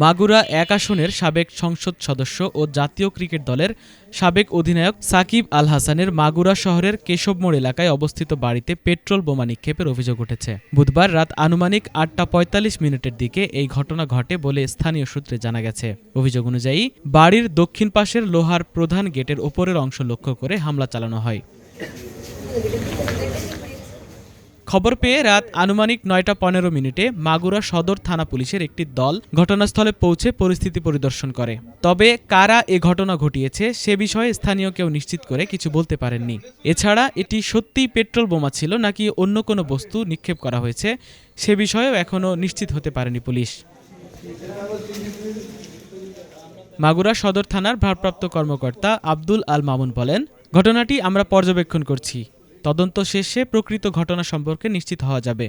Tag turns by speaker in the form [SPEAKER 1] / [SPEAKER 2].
[SPEAKER 1] মাগুরা ১ আসনের সাবেক সংসদ সদস্য ও জাতীয় ক্রিকেট দলের সাবেক অধিনায়ক সাকিব আল হাসানের মাগুরা শহরের কেশবমোড় এলাকায় অবস্থিত বাড়িতে পেট্রোল বোমা নিক্ষেপের অভিযোগ উঠেছে। বুধবার রাত আনুমানিক ৮টা ৪৫ মিনিটের দিকে এই ঘটনা ঘটে বলে স্থানীয় সূত্রে জানা গেছে। অভিযোগ অনুযায়ী বাড়ির দক্ষিণ পাশের লোহার প্রধান গেটের ওপরের অংশ লক্ষ্য করে হামলা চালানো হয়। খবর পেয়ে রাত আনুমানিক ৯টা ১৫ মিনিটে মাগুরা সদর থানা পুলিশের একটি দল ঘটনাস্থলে পৌঁছে পরিস্থিতি পরিদর্শন করে। তবে কারা এ ঘটনা ঘটিয়েছে সে বিষয়ে স্থানীয় কেউ নিশ্চিত করে কিছু বলতে পারেননি। এছাড়া এটি সত্যিই পেট্রোল বোমা ছিল নাকি অন্য কোনো বস্তু নিক্ষেপ করা হয়েছে সে বিষয়েও এখনও নিশ্চিত হতে পারেনি পুলিশ। মাগুরা সদর থানার ভারপ্রাপ্ত কর্মকর্তা আব্দুল আল মামুন বলেন, ঘটনাটি আমরা পর্যবেক্ষণ করছি। তদন্ত শেষে প্রকৃত ঘটনা সম্পর্কে নিশ্চিত হওয়া যাবে।